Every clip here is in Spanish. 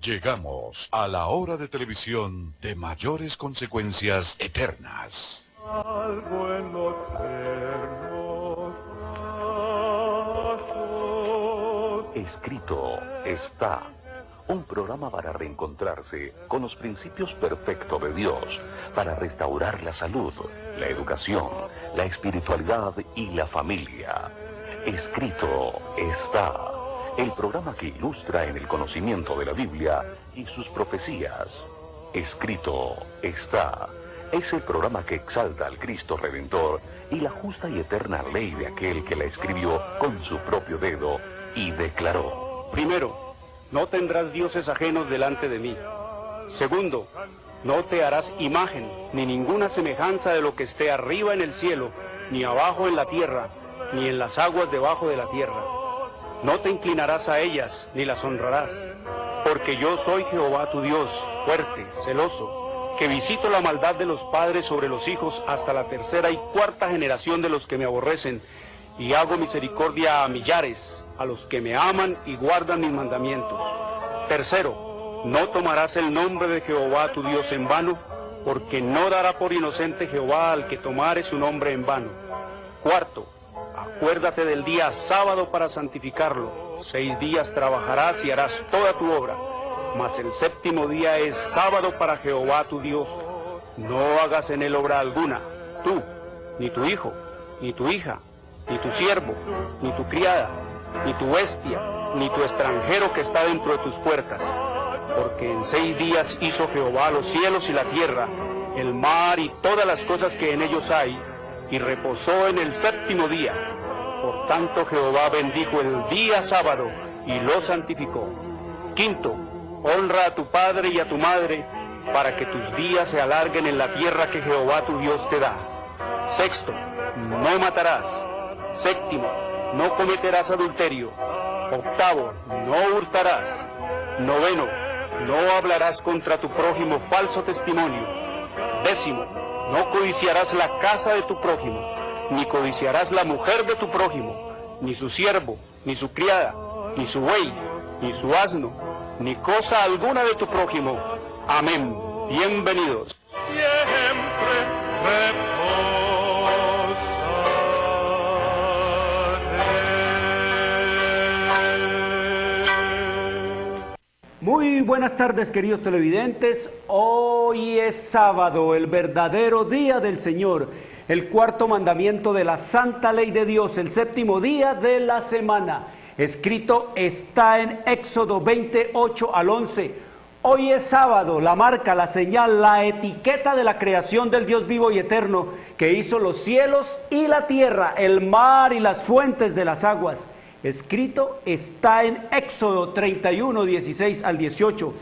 Llegamos a la hora de televisión de mayores consecuencias eternas. Algo en los eternos brazos. Escrito está. Un programa para reencontrarse con los principios perfectos de Dios, para restaurar la salud, la educación, la espiritualidad y la familia. Escrito está. El programa que ilustra en el conocimiento de la Biblia y sus profecías. Escrito está. Es el programa que exalta al Cristo Redentor y la justa y eterna ley de aquel que la escribió con su propio dedo y declaró. Primero, no tendrás dioses ajenos delante de mí. Segundo, no te harás imagen, ni ninguna semejanza de lo que esté arriba en el cielo, ni abajo en la tierra, ni en las aguas debajo de la tierra. No te inclinarás a ellas, ni las honrarás, porque yo soy Jehová tu Dios, fuerte, celoso, que visito la maldad de los padres sobre los hijos hasta la tercera y cuarta generación de los que me aborrecen, y hago misericordia a millares, a los que me aman y guardan mis mandamientos. Tercero, no tomarás el nombre de Jehová tu Dios en vano, porque no dará por inocente Jehová al que tomare su nombre en vano. Cuarto, acuérdate del día sábado para santificarlo. 6 días trabajarás y harás toda tu obra, mas el séptimo día es sábado para Jehová tu Dios. No hagas en él obra alguna, tú, ni tu hijo, ni tu hija, ni tu siervo, ni tu criada, ni tu bestia, ni tu extranjero que está dentro de tus puertas. Porque en 6 días hizo Jehová los cielos y la tierra, el mar y todas las cosas que en ellos hay, y reposó en el séptimo día. Por tanto Jehová bendijo el día sábado y lo santificó. Quinto, honra a tu padre y a tu madre, para que tus días se alarguen en la tierra que Jehová tu Dios te da. Sexto, no matarás. Séptimo, no cometerás adulterio. Octavo, no hurtarás. Noveno, no hablarás contra tu prójimo falso testimonio. Décimo, no codiciarás la casa de tu prójimo, ni codiciarás la mujer de tu prójimo, ni su siervo, ni su criada, ni su buey, ni su asno, ni cosa alguna de tu prójimo. Amén. Bienvenidos. Siempre Muy buenas tardes, queridos televidentes. Hoy es sábado, el verdadero día del Señor, el cuarto mandamiento de la santa ley de Dios, el séptimo día de la semana. Escrito está en Éxodo 28 al 11. Hoy es sábado, la marca, la señal, la etiqueta de la creación del Dios vivo y eterno, que hizo los cielos y la tierra, el mar y las fuentes de las aguas. Escrito está en Éxodo 31, 16 al 18.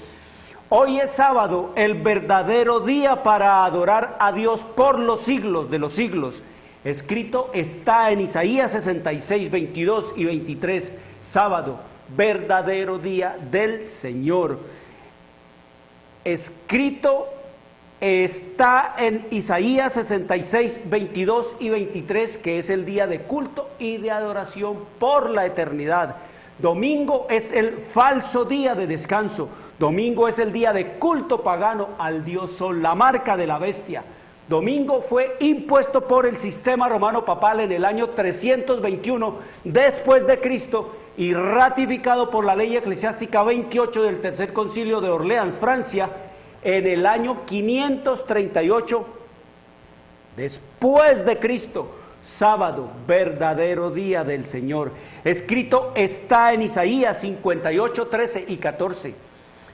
Hoy es sábado, el verdadero día para adorar a Dios por los siglos de los siglos. Escrito está en Isaías 66, 22 y 23. Sábado, verdadero día del Señor. Escrito está en Isaías 66, 22 y 23, que es el día de culto y de adoración por la eternidad. Domingo es el falso día de descanso. Domingo es el día de culto pagano al dios Sol, la marca de la bestia. Domingo fue impuesto por el sistema romano papal en el año 321 después de Cristo y ratificado por la ley eclesiástica 28 del Tercer Concilio de Orleans, Francia, en el año 538 después de Cristo. Sábado, verdadero día del Señor. Escrito está en Isaías 58, 13 y 14.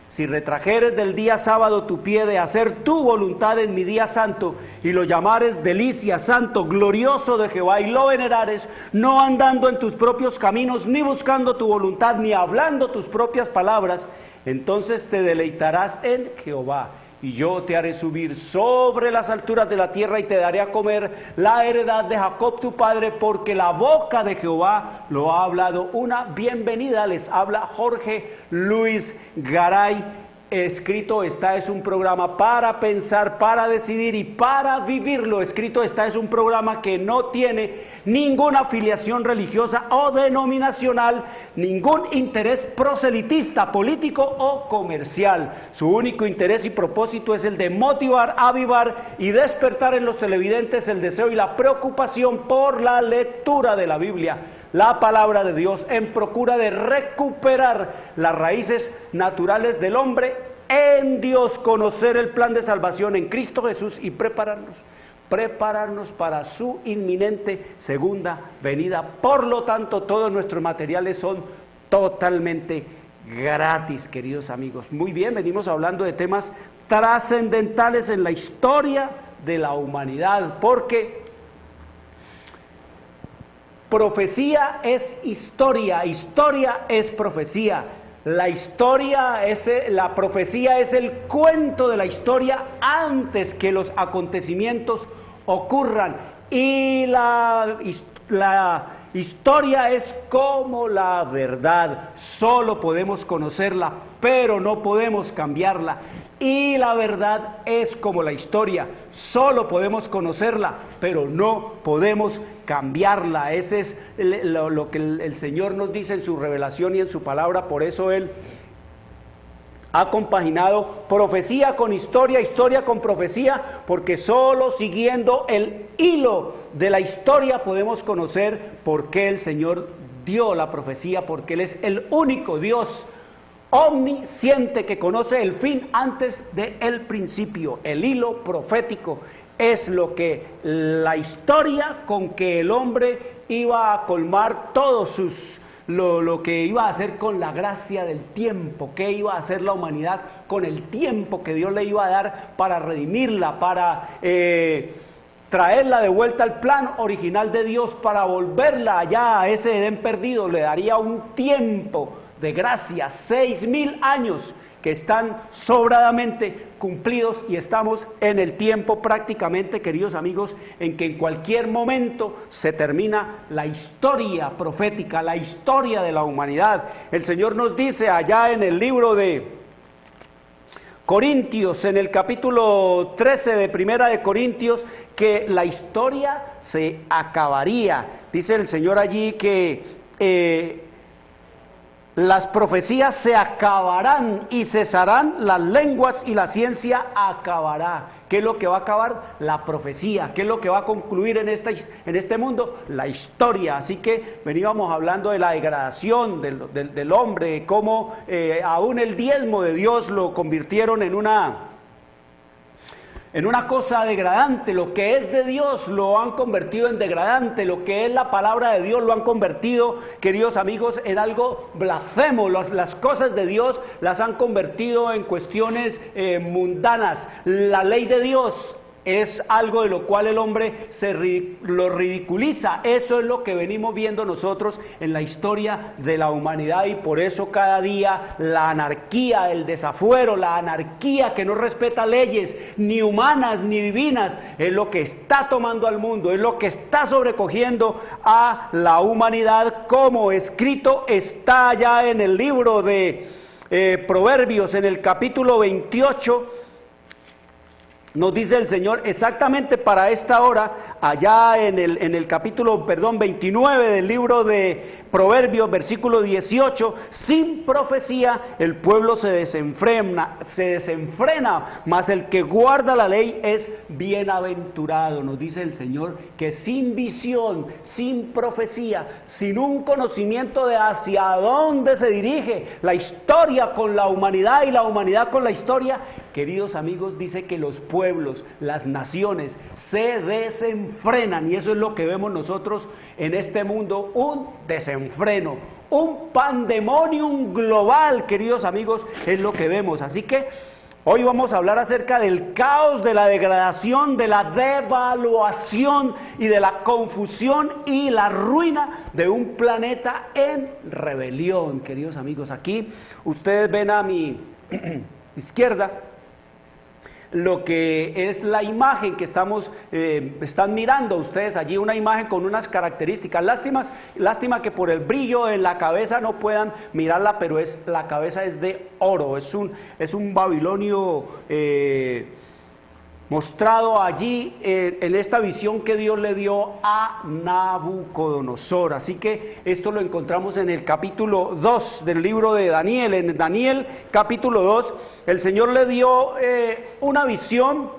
Si retrajeres del día sábado tu pie de hacer tu voluntad en mi día santo, y lo llamares delicia, santo, glorioso de Jehová, y lo venerares, no andando en tus propios caminos, ni buscando tu voluntad, ni hablando tus propias palabras, entonces te deleitarás en Jehová, y yo te haré subir sobre las alturas de la tierra, y te daré a comer la heredad de Jacob tu padre, porque la boca de Jehová lo ha hablado. Una bienvenida, les habla Jorge Luis Garay, Escrito está es un programa para pensar, para decidir y para vivirlo. Escrito está es un programa que no tiene ninguna afiliación religiosa o denominacional, ningún interés proselitista, político o comercial. Su único interés y propósito es el de motivar, avivar y despertar en los televidentes el deseo y la preocupación por la lectura de la Biblia, la palabra de Dios, en procura de recuperar las raíces naturales del hombre en Dios, conocer el plan de salvación en Cristo Jesús y prepararnos para su inminente segunda venida. Por lo tanto, todos nuestros materiales son totalmente gratis, queridos amigos. Muy bien, venimos hablando de temas trascendentales en la historia de la humanidad, porque profecía es historia, historia es profecía. La profecía es el cuento de la historia antes que los acontecimientos ocurran, y la historia es como la verdad. Solo podemos conocerla, pero no podemos cambiarla. Y la verdad es como la historia, solo podemos conocerla, pero no podemos cambiarla. Ese es lo que el Señor nos dice en su revelación y en su palabra. Por eso Él ha compaginado profecía con historia, historia con profecía, porque solo siguiendo el hilo de la historia podemos conocer por qué el Señor dio la profecía, porque Él es el único Dios omnisciente que conoce el fin antes del principio. El hilo profético es la historia con que el hombre iba a colmar todos lo que iba a hacer con la gracia del tiempo, que iba a hacer la humanidad con el tiempo que Dios le iba a dar para redimirla, para traerla de vuelta al plan original de Dios, para volverla allá a ese Edén perdido. Le daría un tiempo de gracia, 6.000 años que están sobradamente cumplidos, y estamos en el tiempo prácticamente, queridos amigos, en que en cualquier momento se termina la historia profética, la historia de la humanidad. El Señor nos dice allá en el libro de Corintios, en el capítulo 13 de Primera de Corintios, que la historia se acabaría. Dice el Señor allí que las profecías se acabarán y cesarán las lenguas y la ciencia acabará. ¿Qué es lo que va a acabar? La profecía. ¿Qué es lo que va a concluir en este mundo? La historia. Así que veníamos hablando de la degradación del hombre, cómo aún el diezmo de Dios lo convirtieron en una cosa degradante. Lo que es de Dios lo han convertido en degradante, lo que es la palabra de Dios lo han convertido, queridos amigos, en algo blasfemo. Las cosas de Dios las han convertido en cuestiones mundanas. La ley de Dios es algo de lo cual el hombre lo ridiculiza. Eso es lo que venimos viendo nosotros en la historia de la humanidad, y por eso cada día la anarquía, el desafuero, la anarquía que no respeta leyes ni humanas ni divinas, es lo que está tomando al mundo, es lo que está sobrecogiendo a la humanidad, como escrito está ya en el libro de Proverbios, en el capítulo 28. Nos dice el Señor exactamente para esta hora, allá en el capítulo 29 del libro de Proverbios, versículo 18, sin profecía el pueblo se desenfrena, mas el que guarda la ley es bienaventurado. Nos dice el Señor que sin visión, sin profecía, sin un conocimiento de hacia dónde se dirige la historia con la humanidad y la humanidad con la historia, queridos amigos, dice que los pueblos, las naciones se desenfrenan, y eso es lo que vemos nosotros en este mundo, un desenfreno, un pandemonium global, queridos amigos, es lo que vemos. Así que hoy vamos a hablar acerca del caos, de la degradación, de la devaluación y de la confusión y la ruina de un planeta en rebelión, queridos amigos. Aquí ustedes ven a mi izquierda lo que es la imagen que están mirando ustedes allí, una imagen con unas características. Lástima que por el brillo en la cabeza no puedan mirarla, pero la cabeza es de oro, es un babilonio mostrado allí en esta visión que Dios le dio a Nabucodonosor. Así que esto lo encontramos en el capítulo 2 del libro de Daniel. En Daniel capítulo 2, el Señor le dio una visión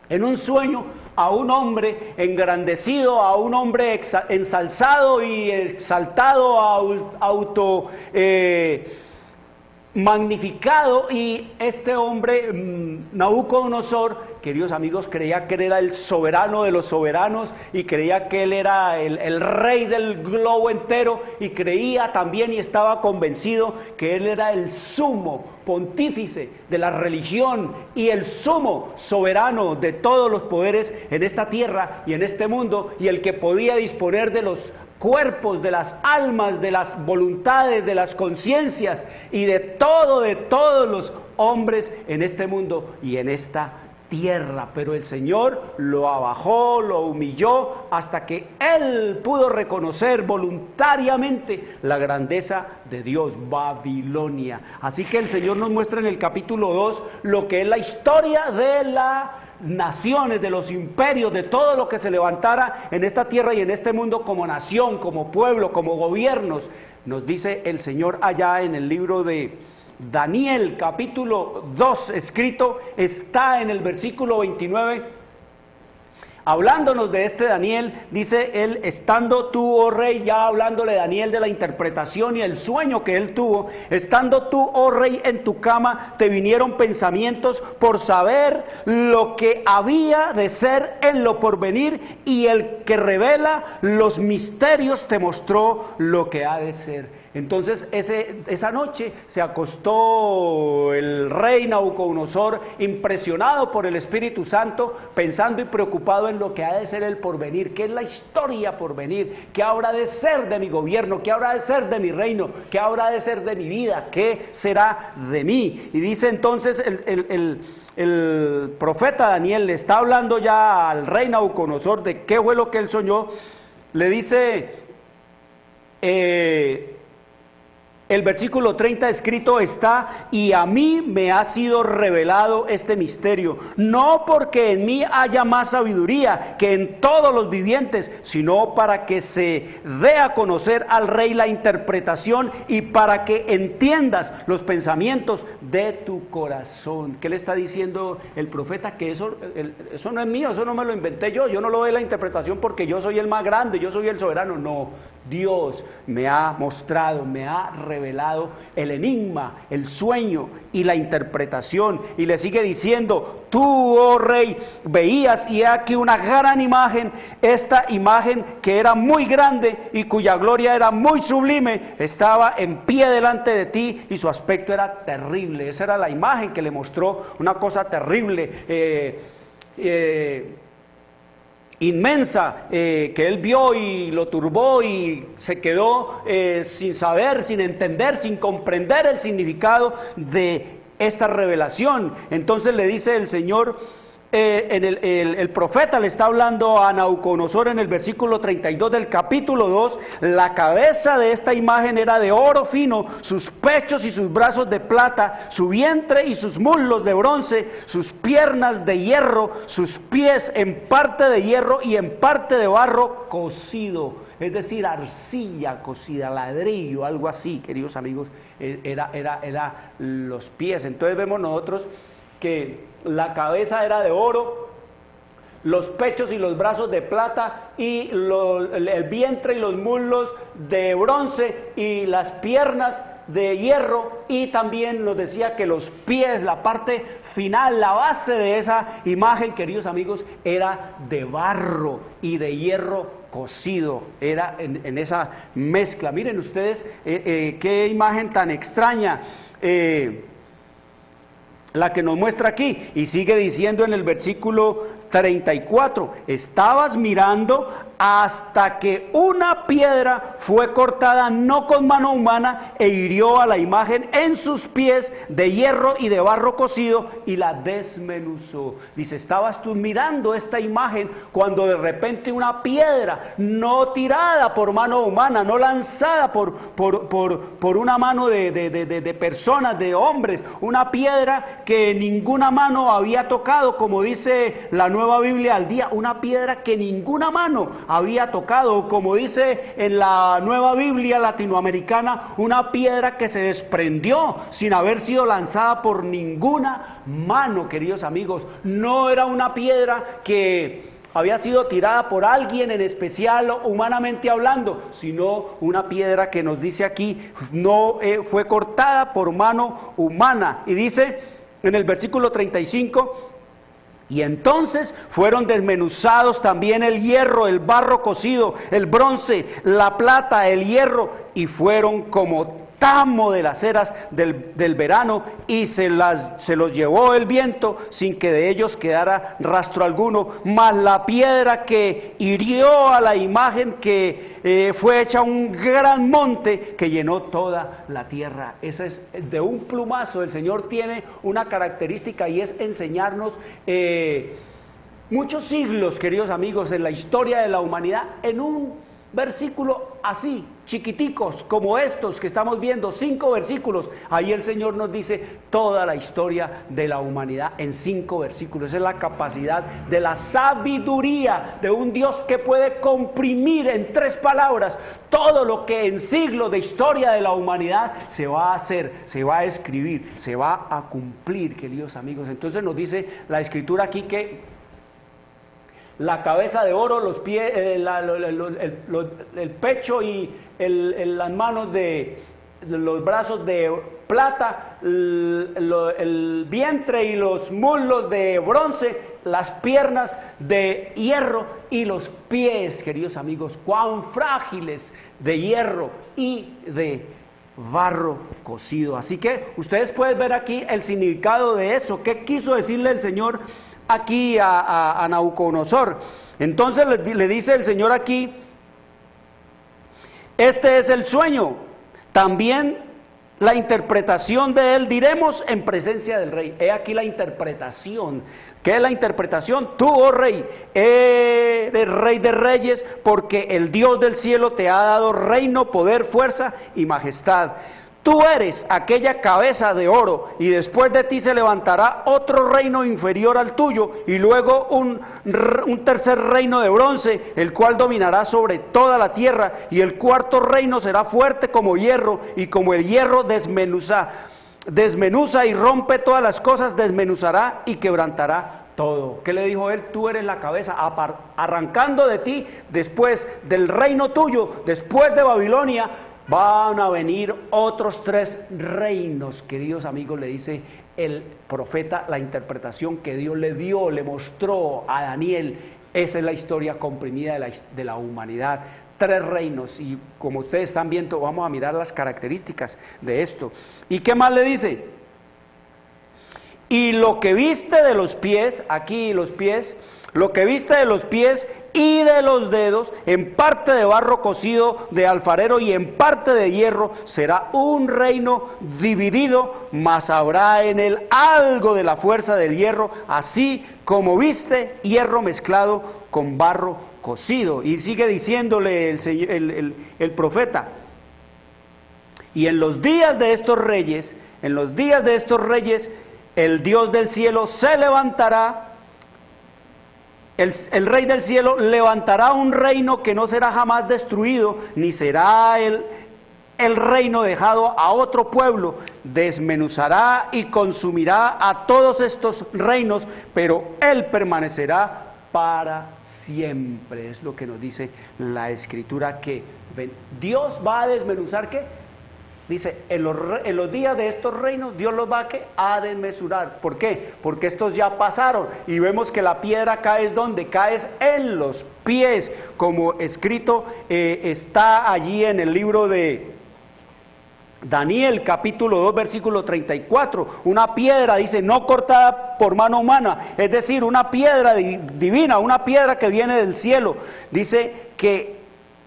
en un sueño a un hombre engrandecido, a un hombre ensalzado y exaltado, magnificado, y este hombre, Nabucodonosor, queridos amigos, creía que él era el soberano de los soberanos y creía que él era el rey del globo entero, y creía también y estaba convencido que él era el sumo pontífice de la religión y el sumo soberano de todos los poderes en esta tierra y en este mundo, y el que podía disponer de los cuerpos, de las almas, de las voluntades, de las conciencias y de todos los hombres en este mundo y en esta tierra. Pero el Señor lo abajó, lo humilló, hasta que él pudo reconocer voluntariamente la grandeza de Dios, Babilonia. Así que el Señor nos muestra en el capítulo 2 lo que es la historia de las naciones, de los imperios, de todo lo que se levantara en esta tierra y en este mundo como nación, como pueblo, como gobiernos. Nos dice el Señor allá en el libro de Daniel, capítulo 2, escrito, está en el versículo 29, hablándonos de este Daniel. Dice él: estando tú, oh rey, ya hablándole Daniel de la interpretación y el sueño que él tuvo, estando tú, oh rey, en tu cama, te vinieron pensamientos por saber lo que había de ser en lo porvenir, y el que revela los misterios te mostró lo que ha de ser. Entonces esa noche se acostó el rey Nabucodonosor, impresionado por el Espíritu Santo, pensando y preocupado en lo que ha de ser el porvenir, qué es la historia por venir, qué habrá de ser de mi gobierno, qué habrá de ser de mi reino, qué habrá de ser de mi vida, qué será de mí. Y dice entonces el profeta Daniel, le está hablando ya al rey Nabucodonosor de qué fue lo que él soñó. Le dice el versículo 30 escrito está: y a mí me ha sido revelado este misterio, no porque en mí haya más sabiduría que en todos los vivientes, sino para que se dé a conocer al rey la interpretación y para que entiendas los pensamientos de tu corazón. ¿Qué le está diciendo el profeta? Que eso no es mío, eso no me lo inventé yo no lo doy la interpretación porque yo soy el más grande, yo soy el soberano. No, Dios me ha mostrado, me ha revelado el enigma, el sueño y la interpretación. Y le sigue diciendo: tú, oh rey, veías, y he aquí una gran imagen, esta imagen que era muy grande y cuya gloria era muy sublime, estaba en pie delante de ti, y su aspecto era terrible. Esa era la imagen que le mostró, una cosa terrible, inmensa, que él vio y lo turbó y se quedó sin saber, sin entender, sin comprender el significado de esta revelación. Entonces le dice el Señor, el profeta le está hablando a Nabucodonosor en el versículo 32 del capítulo 2, la cabeza de esta imagen era de oro fino, sus pechos y sus brazos de plata, su vientre y sus muslos de bronce, sus piernas de hierro, sus pies en parte de hierro y en parte de barro cocido, es decir, arcilla cocida, ladrillo, algo así, queridos amigos, era los pies. Entonces vemos nosotros que la cabeza era de oro, los pechos y los brazos de plata, y el vientre y los muslos de bronce, y las piernas de hierro, y también nos decía que los pies, la parte final, la base de esa imagen, queridos amigos, era de barro y de hierro cocido, era en esa mezcla. Miren ustedes qué imagen tan extraña la que nos muestra aquí. Y sigue diciendo en el versículo 34. Estabas mirando hasta que una piedra fue cortada no con mano humana e hirió a la imagen en sus pies de hierro y de barro cocido y la desmenuzó. Dice, estabas tú mirando esta imagen cuando de repente una piedra no tirada por mano humana, no lanzada por una mano de personas, de hombres, una piedra que ninguna mano había tocado, como dice la Nueva Biblia al Día, una piedra que ninguna mano había tocado, como dice en la Nueva Biblia latinoamericana, una piedra que se desprendió sin haber sido lanzada por ninguna mano, queridos amigos. No era una piedra que había sido tirada por alguien en especial, humanamente hablando, sino una piedra que nos dice aquí, no fue cortada por mano humana. Y dice en el versículo 35, y entonces fueron desmenuzados también el hierro, el barro cocido, el bronce, la plata, el hierro, y fueron como tamo de las eras del verano, y se los llevó el viento sin que de ellos quedara rastro alguno. Mas la piedra que hirió a la imagen que fue hecha un gran monte que llenó toda la tierra. Esa es de un plumazo. El Señor tiene una característica y es enseñarnos muchos siglos, queridos amigos, en la historia de la humanidad, en un versículo así, chiquiticos como estos que estamos viendo, 5 versículos. Ahí el Señor nos dice toda la historia de la humanidad en 5 versículos. Esa es la capacidad de la sabiduría de un Dios que puede comprimir en 3 palabras todo lo que en siglos de historia de la humanidad se va a hacer, se va a escribir, se va a cumplir, queridos amigos. Entonces nos dice la Escritura aquí que la cabeza de oro, los pies, el pecho y las manos los brazos de plata, el vientre y los muslos de bronce, las piernas de hierro y los pies, queridos amigos, cuán frágiles, de hierro y de barro cocido. Así que ustedes pueden ver aquí el significado de eso. ¿Qué quiso decirle el Señor aquí a Nabucodonosor? Entonces le dice el Señor aquí, este es el sueño, también la interpretación de él diremos en presencia del rey. He aquí la interpretación. ¿Qué es la interpretación? Tú, oh rey, eres rey de reyes, porque el Dios del cielo te ha dado reino, poder, fuerza y majestad. Tú eres aquella cabeza de oro, y después de ti se levantará otro reino inferior al tuyo, y luego un tercer reino de bronce, el cual dominará sobre toda la tierra, y el cuarto reino será fuerte como hierro, y como el hierro desmenuza y rompe todas las cosas, desmenuzará y quebrantará todo. ¿Qué le dijo él? Tú eres la cabeza, arrancando de ti, después del reino tuyo, después de Babilonia, van a venir otros 3 reinos, queridos amigos, le dice el profeta, la interpretación que Dios le dio, le mostró a Daniel. Esa es la historia comprimida de la humanidad. 3 reinos, y como ustedes están viendo, vamos a mirar las características de esto. ¿Y qué más le dice? Y lo que viste de los pies, aquí los pies, lo que viste de los pies y de los dedos, en parte de barro cocido de alfarero y en parte de hierro, será un reino dividido, mas habrá en él algo de la fuerza del hierro, así como viste hierro mezclado con barro cocido. Y sigue diciéndole el profeta, y en los días de estos reyes, el Dios del cielo se levantará, el Rey del cielo levantará un reino que no será jamás destruido, ni será el reino dejado a otro pueblo. Desmenuzará y consumirá a todos estos reinos, pero él permanecerá para siempre. Es lo que nos dice la Escritura, que Dios va a desmenuzar, ¿qué? Dice, en los días de estos reinos, Dios los va a desmesurar. ¿Por qué? Porque estos ya pasaron, y vemos que la piedra cae ¿dónde? Cae en los pies, como escrito está allí en el libro de Daniel capítulo 2 versículo 34, una piedra, dice, no cortada por mano humana, es decir, una piedra divina, una piedra que viene del cielo, dice que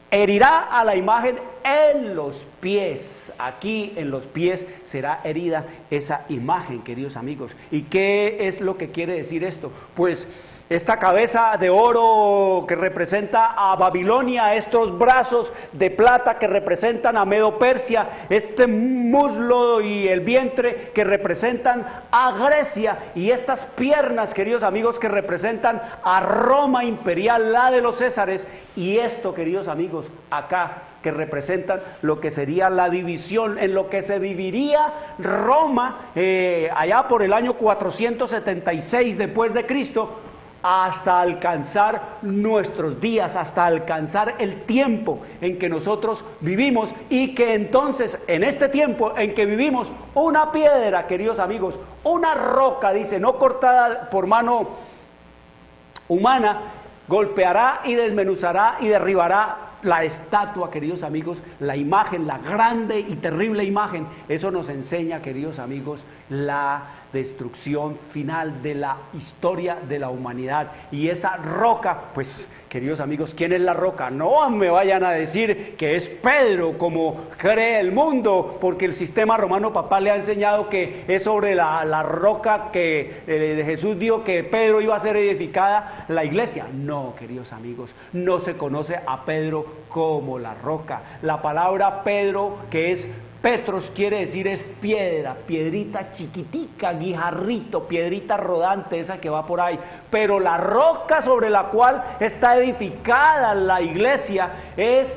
herirá a la imagen en los pies. Aquí en los pies será herida esa imagen, queridos amigos. ¿Y qué es lo que quiere decir esto? Pues esta cabeza de oro que representa a Babilonia, estos brazos de plata que representan a Medo-Persia, este muslo y el vientre que representan a Grecia, y estas piernas, queridos amigos, que representan a Roma imperial, la de los Césares, y esto, queridos amigos, acá, que representan lo que sería la división, en lo que se dividiría Roma allá por el año 476 después de Cristo, hasta alcanzar nuestros días, hasta alcanzar el tiempo en que nosotros vivimos, y que entonces, en este tiempo en que vivimos, una piedra, queridos amigos, una roca, dice, no cortada por mano humana, golpeará y desmenuzará y derribará la estatua, queridos amigos, la imagen, la grande y terrible imagen. Eso nos enseña, queridos amigos, la destrucción final de la historia de la humanidad. Y esa roca, pues, queridos amigos, ¿quién es la roca? No me vayan a decir que es Pedro, como cree el mundo, porque el sistema romano papal le ha enseñado que es sobre la roca que Jesús dijo que Pedro iba a ser edificada la iglesia. No, queridos amigos, no se conoce a Pedro como la roca. La palabra Pedro, que es Petros, quiere decir es piedra, piedrita chiquitica, guijarrito, piedrita rodante, esa que va por ahí. Pero la roca sobre la cual está edificada la iglesia es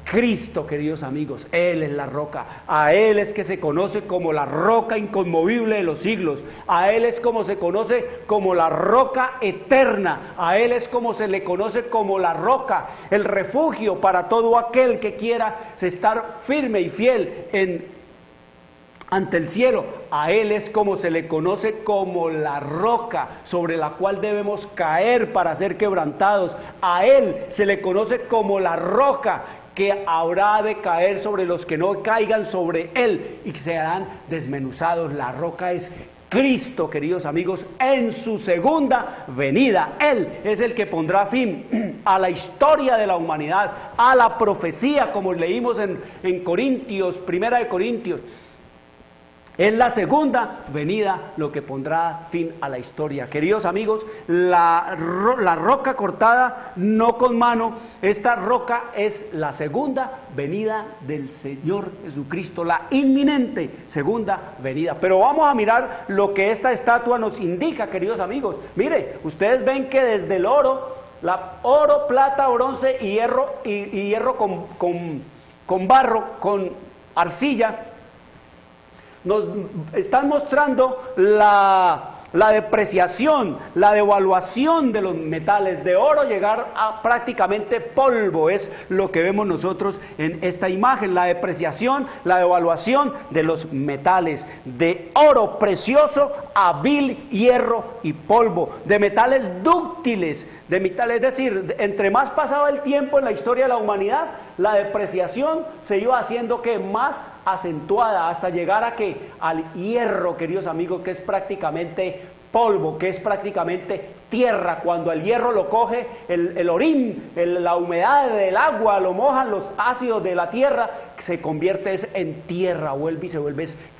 Cristo, queridos amigos. Él es la roca. A Él es que se conoce como la roca inconmovible de los siglos. A Él es como se conoce como la roca eterna. A Él es como se le conoce como la roca, el refugio para todo aquel que quiera estar firme y fiel ante el cielo. A Él es como se le conoce como la roca sobre la cual debemos caer para ser quebrantados. A Él se le conoce como la roca que habrá de caer sobre los que no caigan sobre Él y que serán desmenuzados. La roca es Cristo, queridos amigos, en su segunda venida. Él es el que pondrá fin a la historia de la humanidad, a la profecía, como leímos en Corintios, Primera de Corintios. Es la segunda venida lo que pondrá fin a la historia. Queridos amigos, la roca cortada no con mano, esta roca es la segunda venida del Señor Jesucristo, la inminente segunda venida. Pero vamos a mirar lo que esta estatua nos indica, queridos amigos. Mire, ustedes ven que desde el oro, plata, bronce y hierro con barro, con arcilla, nos están mostrando la depreciación, la devaluación de los metales. De oro llegar a prácticamente polvo, es lo que vemos nosotros en esta imagen, la depreciación, la devaluación de los metales, de oro precioso a vil hierro y polvo, de metales dúctiles, es decir, entre más pasaba el tiempo en la historia de la humanidad, la depreciación se iba haciendo que más acentuada, hasta llegar al hierro, queridos amigos, que es prácticamente polvo, que es prácticamente tierra. Cuando el hierro lo coge el orín, la humedad del agua, lo mojan los ácidos de la tierra, se convierte en tierra, vuelve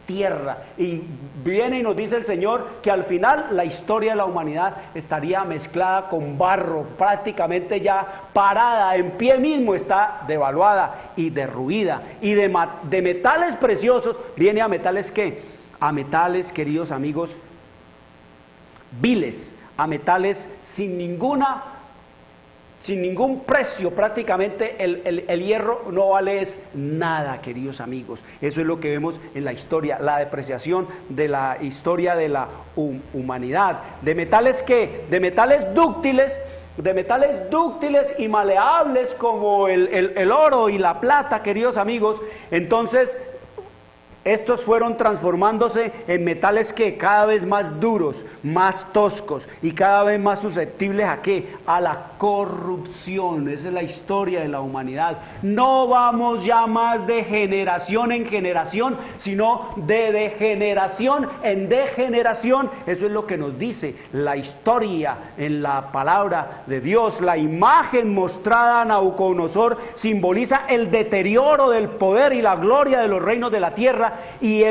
tierra. Y viene y nos dice el Señor que al final la historia de la humanidad estaría mezclada con barro, prácticamente ya parada, en pie mismo está devaluada y derruida. Y de metales preciosos viene a metales ¿qué? A metales, queridos amigos, viles, a metales sin ningún precio. Prácticamente el hierro no vale nada, queridos amigos. Eso es lo que vemos en la historia, la depreciación de la historia de la humanidad. ¿De metales qué? De metales dúctiles y maleables como el oro y la plata, queridos amigos. Entonces Estos fueron transformándose en metales que cada vez más duros, más toscos y cada vez más susceptibles ¿a qué? A la corrupción. Esa es la historia de la humanidad. No vamos ya más de generación en generación, sino de degeneración en degeneración. Eso es lo que nos dice la historia en la palabra de Dios. La imagen mostrada a Nabucodonosor simboliza el deterioro del poder y la gloria de los reinos de la tierra, y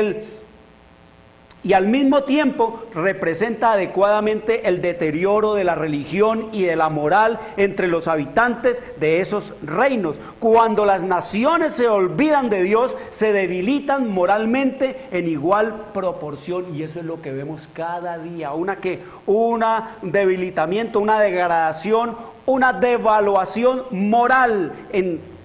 al mismo tiempo representa adecuadamente el deterioro de la religión y de la moral entre los habitantes de esos reinos. Cuando las naciones se olvidan de Dios, se debilitan moralmente en igual proporción, y eso es lo que vemos cada día, un debilitamiento, una degradación, una devaluación moral en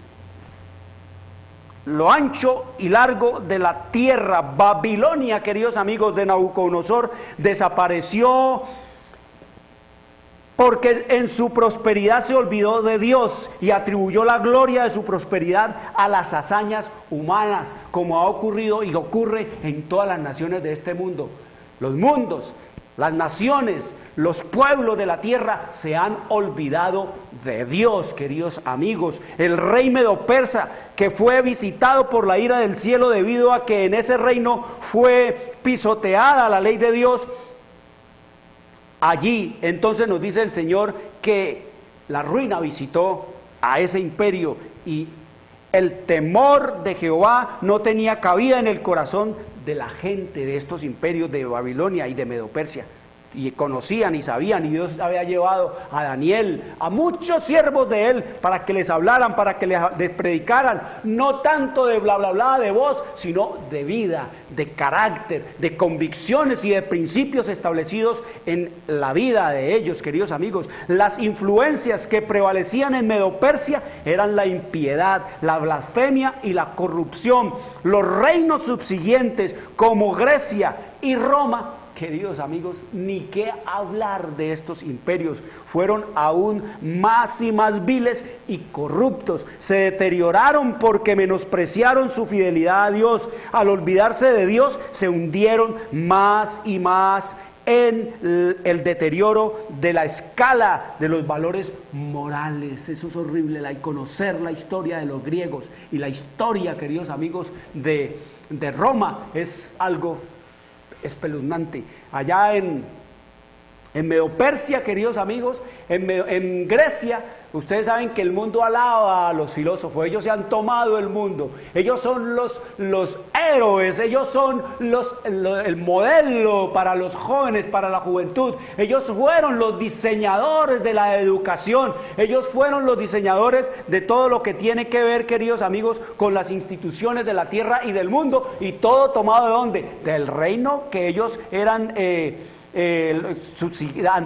lo ancho y largo de la tierra. Babilonia, queridos amigos, de Nabucodonosor desapareció porque en su prosperidad se olvidó de Dios y atribuyó la gloria de su prosperidad a las hazañas humanas, como ha ocurrido y ocurre en todas las naciones de este mundo. Los mundos, las naciones, los pueblos de la tierra se han olvidado de Dios, queridos amigos. El rey medo-persa, que fue visitado por la ira del cielo debido a que en ese reino fue pisoteada la ley de Dios, allí entonces nos dice el Señor que la ruina visitó a ese imperio y el temor de Jehová no tenía cabida en el corazón de la gente de estos imperios de Babilonia y de Medo-Persia. Y conocían y sabían, y Dios había llevado a Daniel, a muchos siervos de él, para que les hablaran, para que les predicaran, no tanto de bla bla bla, de voz, sino de vida, de carácter, de convicciones y de principios establecidos en la vida de ellos, queridos amigos. Las influencias que prevalecían en Medo-Persia eran la impiedad, la blasfemia y la corrupción. Los reinos subsiguientes, como Grecia y Roma, queridos amigos, ni qué hablar de estos imperios, fueron aún más y más viles y corruptos. Se deterioraron porque menospreciaron su fidelidad a Dios. Al olvidarse de Dios, se hundieron más y más en el deterioro de la escala de los valores morales. Eso es horrible, conocer la historia de los griegos y la historia, queridos amigos, de Roma es algo espeluznante. Allá en Medo-Persia, queridos amigos, en Grecia, ustedes saben que el mundo alaba a los filósofos. Ellos se han tomado el mundo, ellos son los héroes, ellos son el modelo para los jóvenes, para la juventud. Ellos fueron los diseñadores de la educación, ellos fueron los diseñadores de todo lo que tiene que ver, queridos amigos, con las instituciones de la tierra y del mundo, y todo tomado ¿de dónde? Del reino que ellos eran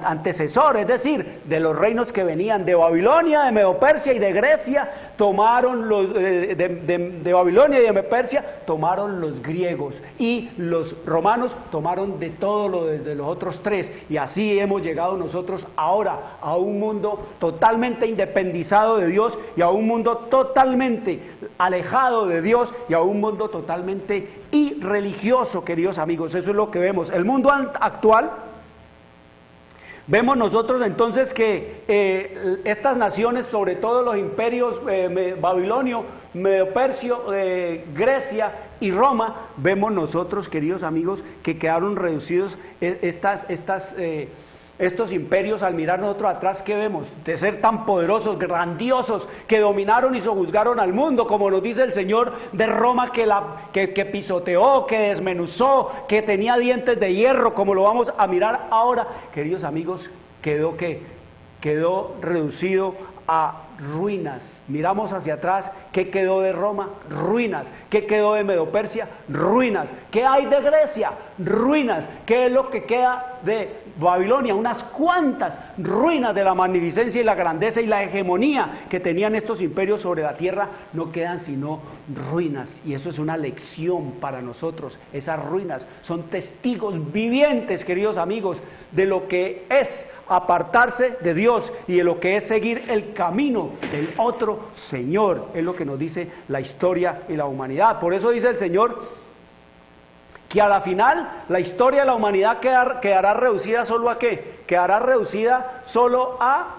antecesores, es decir, de los reinos que venían de Babilonia, de Medo-Persia y de Grecia. Tomaron los de Babilonia y de Medo-Persia, tomaron los griegos, y los romanos tomaron de todo lo de los otros tres, y así hemos llegado nosotros ahora a un mundo totalmente independizado de Dios, y a un mundo totalmente alejado de Dios, y a un mundo totalmente irreligioso, queridos amigos. Eso es lo que vemos. El mundo actual, vemos nosotros entonces que estas naciones, sobre todo los imperios babilonio, medo-persio, Grecia y Roma, vemos nosotros, queridos amigos, que quedaron reducidos estos imperios. Al mirar nosotros atrás, ¿qué vemos? De ser tan poderosos, grandiosos, que dominaron y sojuzgaron al mundo, como nos dice el Señor, de Roma, que pisoteó, que desmenuzó, que tenía dientes de hierro, como lo vamos a mirar ahora. Queridos amigos, quedó reducido a ruinas. Miramos hacia atrás, ¿qué quedó de Roma? Ruinas. ¿Qué quedó de Medo-Persia? Ruinas. ¿Qué hay de Grecia? Ruinas. ¿Qué es lo que queda de Babilonia? Unas cuantas ruinas de la magnificencia y la grandeza y la hegemonía que tenían estos imperios sobre la tierra. No quedan sino ruinas, y eso es una lección para nosotros. Esas ruinas son testigos vivientes, queridos amigos, de lo que es apartarse de Dios y de lo que es seguir el camino del otro Señor. Es lo que nos dice la historia y la humanidad. Por eso dice el Señor Que a la final la historia de la humanidad quedará reducida solo a ¿qué? Quedará reducida solo a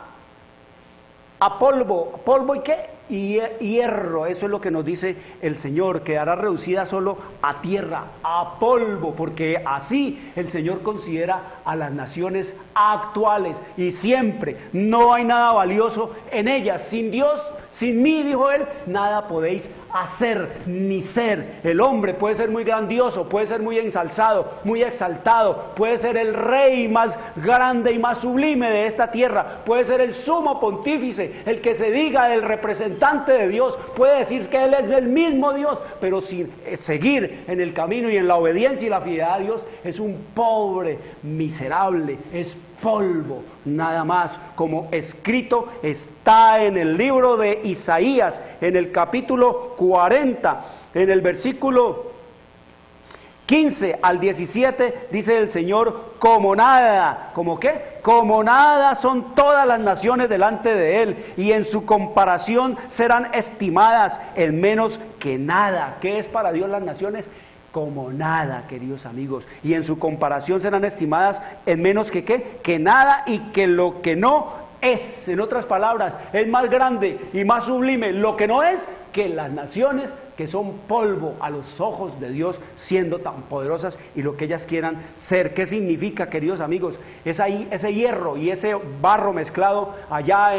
polvo. ¿Polvo y qué? Y hierro. Eso es lo que nos dice el Señor. Quedará reducida solo a tierra, a polvo, porque así el Señor considera a las naciones actuales. Y siempre no hay nada valioso en ellas. Sin Dios, sin mí, dijo Él, nada podéis hacer ni ser. El hombre puede ser muy grandioso, puede ser muy ensalzado, muy exaltado, puede ser el rey más grande y más sublime de esta tierra, puede ser el sumo pontífice, el que se diga el representante de Dios, puede decir que Él es el mismo Dios, pero sin seguir en el camino y en la obediencia y la fidelidad a Dios, es un pobre, miserable, es polvo, nada más, como escrito está en el libro de Isaías, en el capítulo 40, en el versículo 15 al 17, dice el Señor, como nada, ¿como qué? Como nada son todas las naciones delante de Él, y en su comparación serán estimadas en menos que nada. ¿Qué es para Dios las naciones? Como nada, queridos amigos, y en su comparación serán estimadas en menos que ¿qué? Que nada, y que lo que no es, en otras palabras, es más grande y más sublime lo que no es que las naciones que son polvo a los ojos de Dios, siendo tan poderosas y lo que ellas quieran ser. ¿Qué significa, queridos amigos? Es ahí ese hierro y ese barro mezclado allá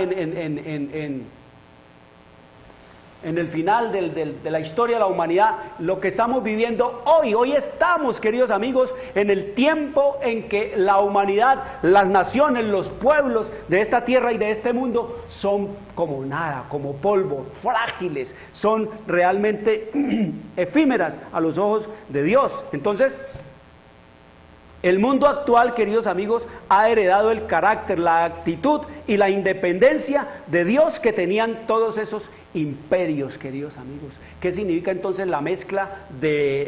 en el final de la historia de la humanidad, lo que estamos viviendo hoy. Hoy estamos, queridos amigos, en el tiempo en que la humanidad, las naciones, los pueblos de esta tierra y de este mundo son como nada, como polvo, frágiles, son realmente efímeras a los ojos de Dios. Entonces, el mundo actual, queridos amigos, ha heredado el carácter, la actitud y la independencia de Dios que tenían todos esos imperios, queridos amigos. ¿Qué significa entonces la mezcla de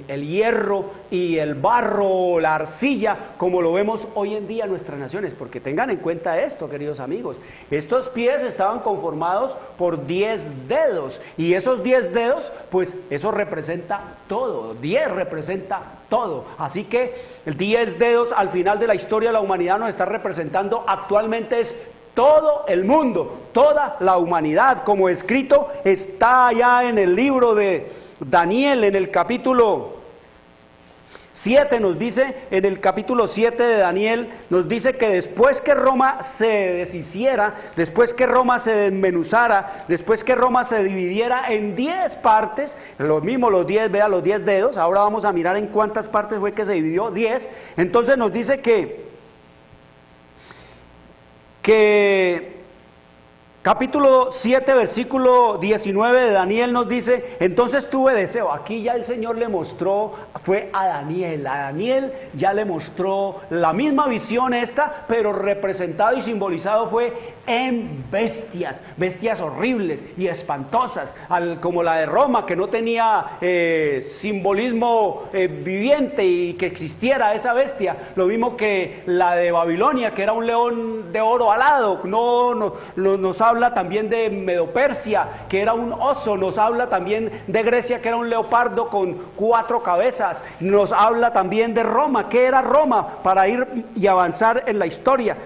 el hierro y el barro, la arcilla, como lo vemos hoy en día en nuestras naciones? Porque tengan en cuenta esto, queridos amigos, estos pies estaban conformados por 10 dedos, y esos 10 dedos, pues eso representa todo, 10 representa todo, así que el 10 dedos al final de la historia de la humanidad nos está representando actualmente es todo el mundo, toda la humanidad, como escrito está allá en el libro de Daniel, en el capítulo 7 nos dice, en el capítulo 7 de Daniel, nos dice que después que Roma se deshiciera, después que Roma se desmenuzara, después que Roma se dividiera en 10 partes, lo mismo los 10, vea los 10 dedos, ahora vamos a mirar en cuántas partes fue que se dividió, 10, entonces nos dice que capítulo 7, versículo 19 de Daniel nos dice, entonces tuve deseo. Aquí ya el Señor le mostró, fue a Daniel ya le mostró la misma visión esta, pero representado y simbolizado fue en bestias horribles y espantosas, como la de Roma, que no tenía simbolismo viviente y que existiera esa bestia, lo mismo que la de Babilonia, que era un león de oro alado. Nos habla también de Medo-Persia, que era un oso, nos habla también de Grecia, que era un leopardo con 4 cabezas, nos habla también de Roma, que era Roma, para ir y avanzar en la historia.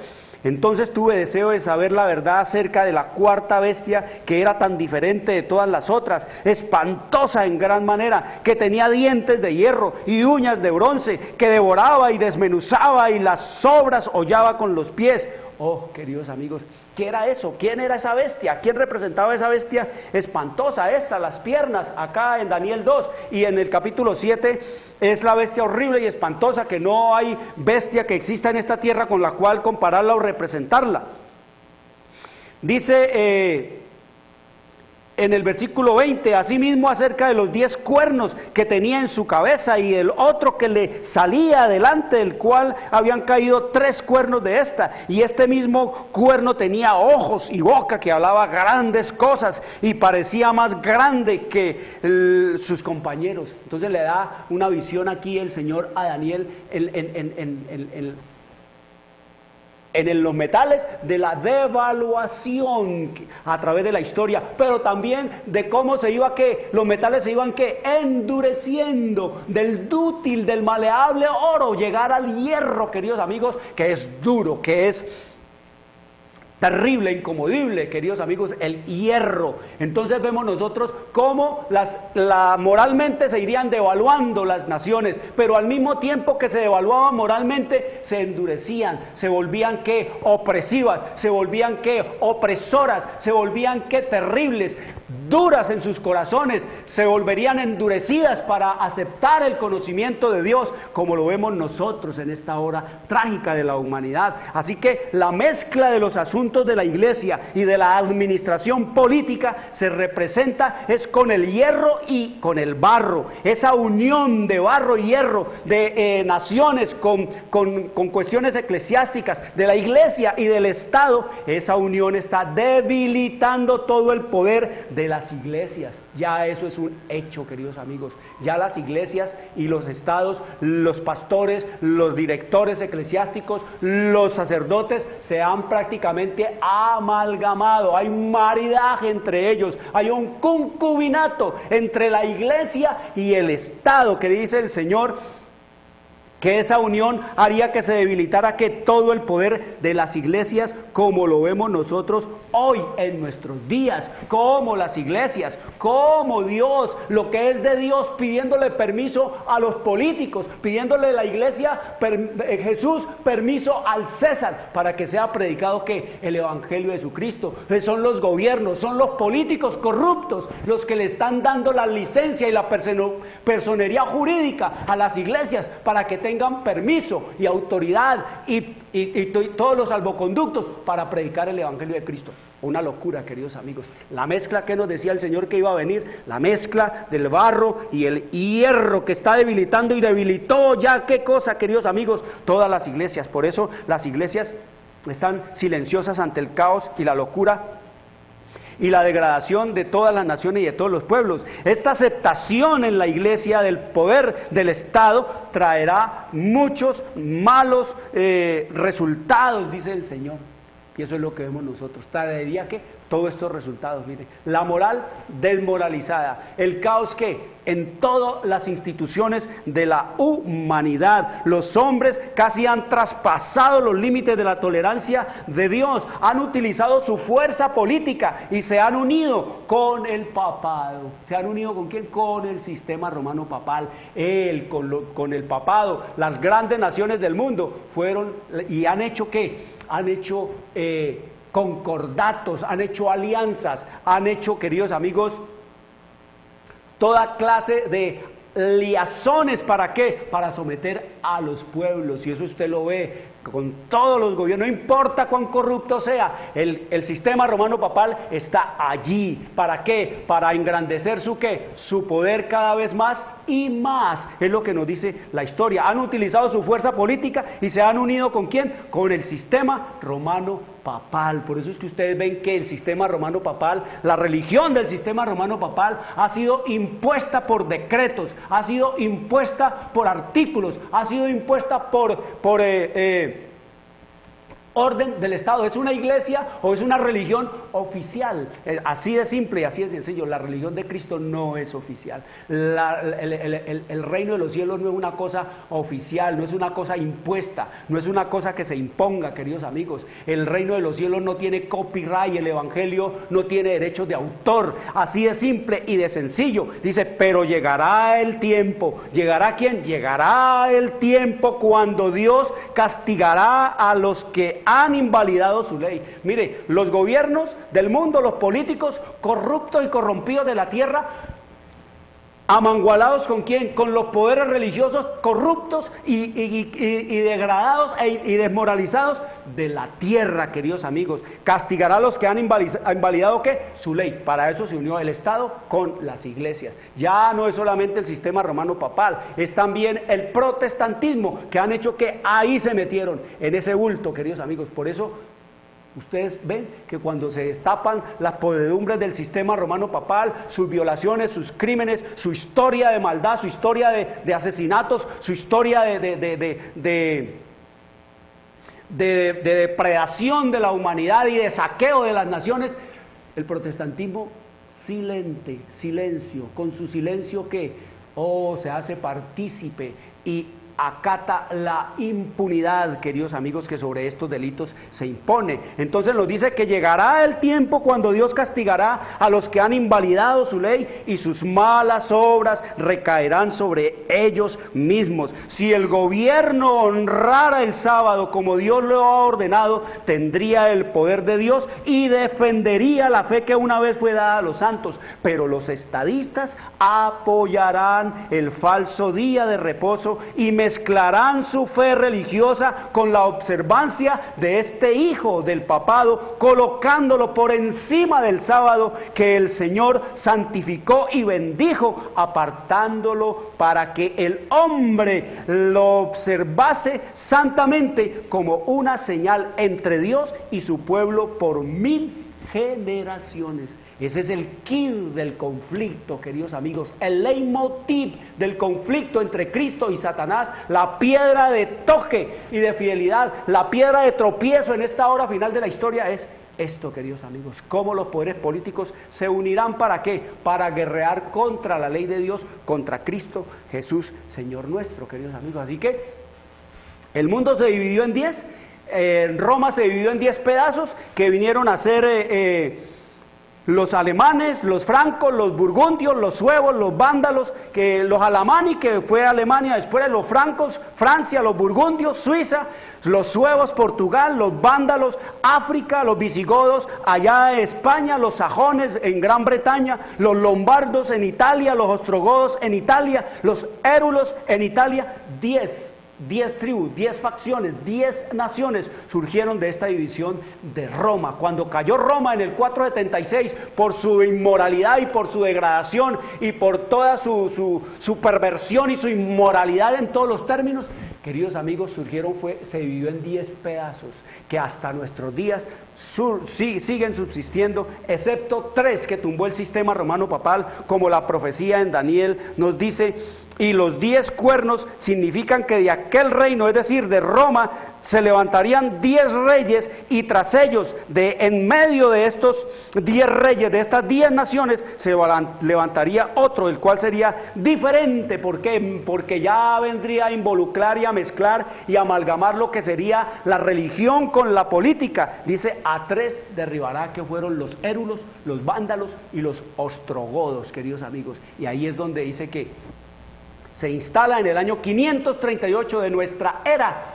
Entonces tuve deseo de saber la verdad acerca de la cuarta bestia, que era tan diferente de todas las otras, espantosa en gran manera, que tenía dientes de hierro y uñas de bronce, que devoraba y desmenuzaba y las sobras hollaba con los pies. Oh, queridos amigos, ¿qué era eso? ¿Quién era esa bestia? ¿Quién representaba esa bestia espantosa? Las piernas, acá en Daniel 2 y en el capítulo 7, es la bestia horrible y espantosa, que no hay bestia que exista en esta tierra con la cual compararla o representarla. Dice en el versículo 20, asimismo acerca de los 10 cuernos que tenía en su cabeza y el otro que le salía delante, del cual habían caído 3 cuernos de esta, y este mismo cuerno tenía ojos y boca, que hablaba grandes cosas y parecía más grande que sus compañeros. Entonces le da una visión aquí el Señor a Daniel en los metales de la devaluación a través de la historia, pero también de cómo se iba los metales se iban endureciendo, del dútil, del maleable oro, llegar al hierro, queridos amigos, que es duro, que es terrible, incomodible, queridos amigos, el hierro. Entonces vemos nosotros cómo moralmente se irían devaluando las naciones, pero al mismo tiempo que se devaluaban moralmente, se endurecían, se volvían opresivas, se volvían opresoras, se volvían terribles, duras en sus corazones, se volverían endurecidas para aceptar el conocimiento de Dios, como lo vemos nosotros en esta hora trágica de la humanidad. Así que la mezcla de los asuntos de la iglesia y de la administración política se representa es con el hierro y con el barro, esa unión de barro y hierro, de naciones con cuestiones eclesiásticas, de la iglesia y del Estado. Esa unión está debilitando todo el poder de las iglesias. Ya eso es un hecho, queridos amigos. Ya las iglesias y los estados, los pastores, los directores eclesiásticos, los sacerdotes se han prácticamente amalgamado. Hay un maridaje entre ellos, hay un concubinato entre la iglesia y el Estado, que dice el Señor que esa unión haría que se debilitara todo el poder de las iglesias, como lo vemos nosotros hoy en nuestros días, como las iglesias, como Dios, lo que es de Dios, pidiéndole permiso a los políticos, pidiéndole a la iglesia, Jesús, permiso al César, para que sea predicado el Evangelio de Jesucristo. Son los gobiernos, son los políticos corruptos los que le están dando la licencia y la personería jurídica a las iglesias para que tengan permiso y autoridad y todos los salvoconductos para predicar el Evangelio de Cristo. Una locura, queridos amigos. La mezcla que nos decía el Señor que iba a venir, la mezcla del barro y el hierro que está debilitando y debilitó ya, ¿qué cosa, queridos amigos? Todas las iglesias. Por eso las iglesias están silenciosas ante el caos y la locura y la degradación de todas las naciones y de todos los pueblos. Esta aceptación en la iglesia del poder del Estado traerá muchos malos resultados, dice el Señor. Y eso es lo que vemos nosotros. Traería todos estos resultados, mire, la moral desmoralizada, el caos en todas las instituciones de la humanidad. Los hombres casi han traspasado los límites de la tolerancia de Dios, han utilizado su fuerza política y se han unido con el papado. ¿Se han unido con quién? Con el sistema romano papal. Con el papado, las grandes naciones del mundo fueron y han hecho han hecho concordatos, han hecho alianzas, han hecho, queridos amigos, toda clase de liazones. ¿Para qué? Para someter a los pueblos. Y eso usted lo ve con todos los gobiernos, no importa cuán corrupto sea, el sistema romano papal está allí. ¿Para qué? Para engrandecer su poder cada vez más y más. Es lo que nos dice la historia. Han utilizado su fuerza política y se han unido ¿con quién? Con el sistema romano papal. Por eso es que ustedes ven que el sistema romano papal, la religión del sistema romano papal ha sido impuesta por decretos, ha sido impuesta por artículos, ha sido impuesta por orden del Estado. ¿Es una iglesia o es una religión oficial? Así de simple y así de sencillo. La religión de Cristo no es oficial. El reino de los cielos no es una cosa oficial, no es una cosa impuesta, no es una cosa que se imponga, queridos amigos. El reino de los cielos no tiene copyright, el evangelio no tiene derechos de autor. Así de simple y de sencillo. Dice, pero llegará el tiempo. ¿Llegará quién? Llegará el tiempo cuando Dios castigará a los que han invalidado su ley. Mire, los gobiernos del mundo, los políticos corruptos y corrompidos de la tierra, amangualados ¿con quién? Con los poderes religiosos corruptos y degradados y desmoralizados de la tierra, queridos amigos. Castigará a los que han invalidado su ley. Para eso se unió el Estado con las iglesias. Ya no es solamente el sistema romano papal, es también el protestantismo, que han hecho que ahí se metieron en ese bulto, queridos amigos. Por eso ustedes ven que cuando se destapan las podredumbres del sistema romano papal, sus violaciones, sus crímenes, su historia de maldad, su historia de asesinatos, su historia de depredación de la humanidad y de saqueo de las naciones, el protestantismo silencio, con su silencio que, se hace partícipe y acata la impunidad, queridos amigos, que sobre estos delitos se impone. Entonces nos dice que llegará el tiempo cuando Dios castigará a los que han invalidado su ley y sus malas obras recaerán sobre ellos mismos. Si el gobierno honrara el sábado como Dios lo ha ordenado, tendría el poder de Dios y defendería la fe que una vez fue dada a los santos. Pero los estadistas apoyarán el falso día de reposo y mezclarán su fe religiosa con la observancia de este hijo del papado, colocándolo por encima del sábado que el Señor santificó y bendijo, apartándolo para que el hombre lo observase santamente como una señal entre Dios y su pueblo por 1000 generaciones. Ese es el quid del conflicto, queridos amigos, el leitmotiv del conflicto entre Cristo y Satanás, la piedra de toque y de fidelidad, la piedra de tropiezo en esta hora final de la historia es esto, queridos amigos, cómo los poderes políticos se unirán ¿para qué? Para guerrear contra la ley de Dios, contra Cristo Jesús, Señor nuestro, queridos amigos. Así que el mundo se dividió en 10, Roma se dividió en 10 pedazos que vinieron a ser los alemanes, los francos, los burgundios, los suevos, los vándalos, que los alamani, que fue Alemania, después los francos, Francia, los burgundios, Suiza, los suevos, Portugal, los vándalos, África, los visigodos, allá en España, los sajones en Gran Bretaña, los lombardos en Italia, los ostrogodos en Italia, los érulos en Italia. 10 tribus, 10 facciones, 10 naciones surgieron de esta división de Roma. Cuando cayó Roma en el 476 por su inmoralidad y por su degradación y por toda su perversión y su inmoralidad en todos los términos, queridos amigos, se dividió en 10 pedazos que hasta nuestros días siguen subsistiendo, excepto 3 que tumbó el sistema romano papal, como la profecía en Daniel nos dice. Y los 10 cuernos significan que de aquel reino, es decir, de Roma, se levantarían 10 reyes y tras ellos, en medio de estos 10 reyes, de estas 10 naciones, se levantaría otro, el cual sería diferente. ¿Por qué? Porque ya vendría a involucrar y a mezclar y amalgamar lo que sería la religión con la política. Dice, a 3 derribará, que fueron los érulos, los vándalos y los ostrogodos, queridos amigos. Y ahí es donde dice que se instala en el año 538 de nuestra era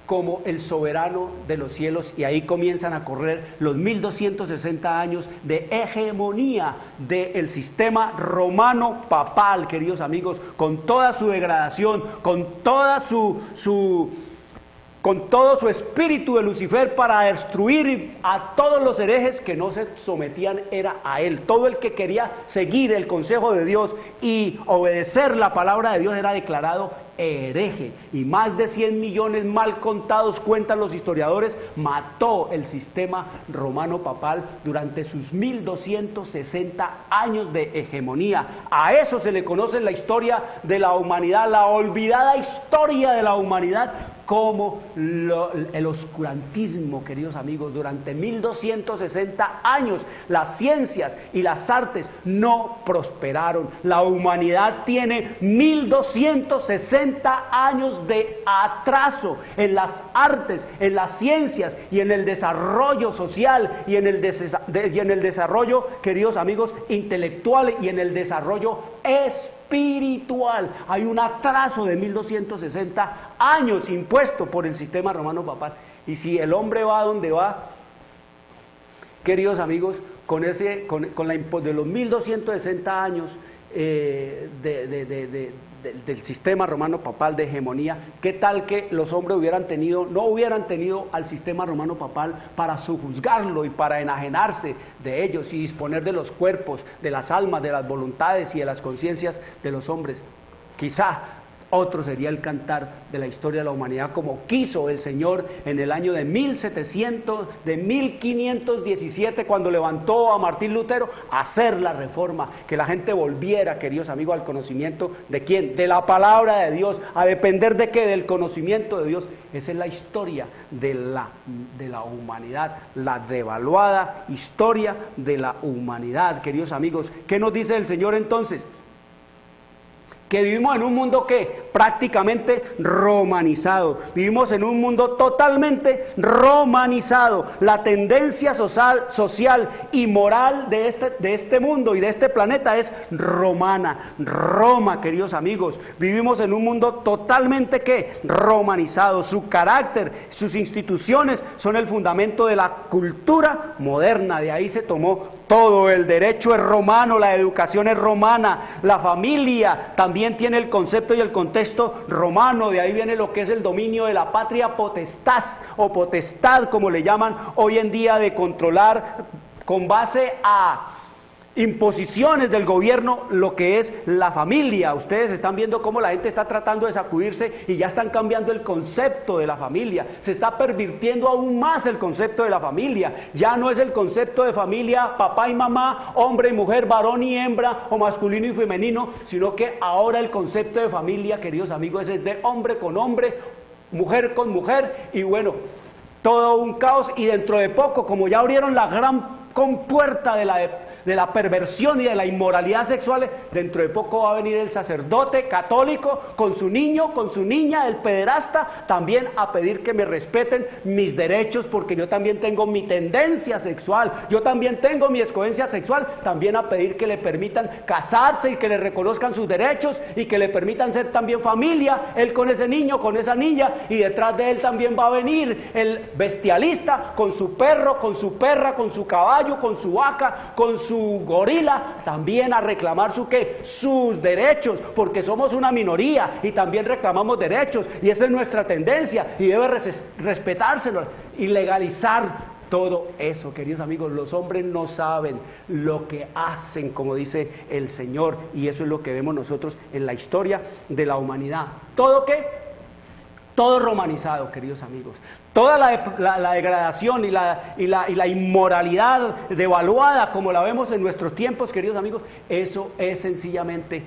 como el soberano de los cielos, y ahí comienzan a correr los 1260 años de hegemonía del sistema romano papal, queridos amigos, con toda su degradación, con todo su espíritu de Lucifer para destruir a todos los herejes que no se sometían era a él. Todo el que quería seguir el consejo de Dios y obedecer la palabra de Dios era declarado hereje, y más de 100 millones mal contados, cuentan los historiadores, mató el sistema romano papal durante sus 1260 años de hegemonía. A eso se le conoce en la historia de la humanidad, la olvidada historia de la humanidad, como el oscurantismo, queridos amigos. Durante 1260 años las ciencias y las artes no prosperaron. La humanidad tiene 1260 años de atraso en las artes, en las ciencias y en el desarrollo social y en el desarrollo, queridos amigos, intelectual y en el desarrollo espiritual. Hay un atraso de 1260 años impuesto por el sistema romano papal. Y si el hombre va a donde va, queridos amigos, de los 1260 años del sistema romano papal de hegemonía, ¿qué tal que los hombres no hubieran tenido al sistema romano papal para sojuzgarlo y para enajenarse de ellos y disponer de los cuerpos, de las almas, de las voluntades y de las conciencias de los hombres? Quizá otro sería el cantar de la historia de la humanidad como quiso el Señor en el año de 1517, cuando levantó a Martín Lutero a hacer la reforma, que la gente volviera, queridos amigos, al conocimiento de ¿quién? De la palabra de Dios, a depender de qué, del conocimiento de Dios. Esa es la historia de la humanidad, la devaluada historia de la humanidad, queridos amigos. ¿Qué nos dice el Señor entonces? Que vivimos en un mundo que prácticamente romanizado, vivimos en un mundo totalmente romanizado. La tendencia social y moral de este mundo y de este planeta es romana. Roma, queridos amigos, vivimos en un mundo totalmente ¿qué? Romanizado. Su carácter, sus instituciones son el fundamento de la cultura moderna. De ahí se tomó todo. El derecho es romano, la educación es romana, la familia también tiene el concepto y el contexto romano. De ahí viene lo que es el dominio de la patria potestas o potestad, como le llaman hoy en día, de controlar con base a imposiciones del gobierno lo que es la familia. Ustedes están viendo cómo la gente está tratando de sacudirse y ya están cambiando el concepto de la familia. Se está pervirtiendo aún más el concepto de la familia. Ya no es el concepto de familia papá y mamá, hombre y mujer, varón y hembra, o masculino y femenino, sino que ahora el concepto de familia, queridos amigos, es de hombre con hombre, mujer con mujer, y bueno, todo un caos. Y dentro de poco, como ya abrieron la gran compuerta de la perversión y de la inmoralidad sexual, dentro de poco va a venir el sacerdote católico con su niño, con su niña, el pederasta, también a pedir que me respeten mis derechos, porque yo también tengo mi tendencia sexual, yo también tengo mi escogencia sexual, también a pedir que le permitan casarse y que le reconozcan sus derechos y que le permitan ser también familia, él con ese niño, con esa niña, y detrás de él también va a venir el bestialista con su perro, con su perra, con su caballo, con su vaca, con su gorila, también a reclamar sus derechos, porque somos una minoría y también reclamamos derechos, y esa es nuestra tendencia y debe respetárselo y legalizar todo eso. Queridos amigos, los hombres no saben lo que hacen, como dice el Señor, y eso es lo que vemos nosotros en la historia de la humanidad. ¿Todo qué? Todo romanizado, queridos amigos. Toda la degradación y la inmoralidad devaluada, como la vemos en nuestros tiempos, queridos amigos, eso es sencillamente,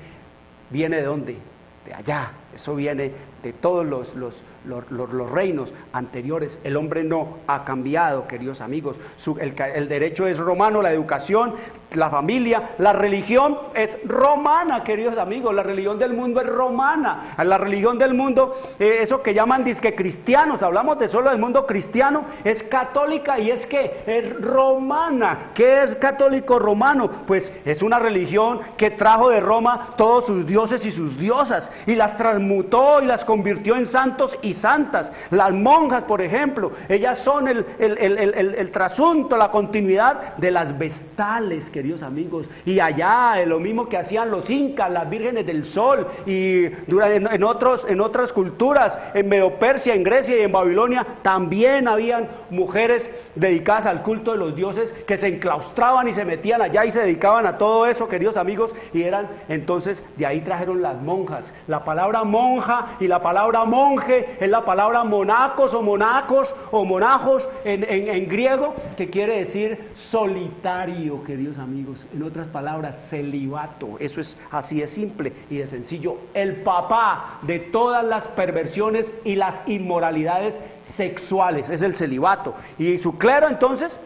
¿viene de dónde? De allá. Eso viene de todos los reinos anteriores. El hombre no ha cambiado, queridos amigos. El derecho es romano, la educación, la familia, la religión es romana, queridos amigos. La religión del mundo es romana. La religión del mundo, eso que llaman disque cristianos, hablamos de solo del mundo cristiano, es católica y es que es romana. ¿Qué es católico romano? Pues es una religión que trajo de Roma todos sus dioses y sus diosas y las transmutó y las convirtió en santos y santas. Las monjas, por ejemplo, ellas son el trasunto, la continuidad de las vestales, queridos amigos. Y allá, lo mismo que hacían los incas, las vírgenes del sol, y en otras culturas, en Medo-Persia, en Grecia y en Babilonia, también habían mujeres dedicadas al culto de los dioses que se enclaustraban y se metían allá y se dedicaban a todo eso, queridos amigos, y eran, entonces, de ahí trajeron las monjas. La palabra monja y la palabra monje es la palabra monacos o monacos o monajos en griego, que quiere decir solitario, queridos amigos. En otras palabras, celibato. Eso es así de simple y de sencillo. El papá de todas las perversiones y las inmoralidades sexuales es el celibato. Y su clero, entonces,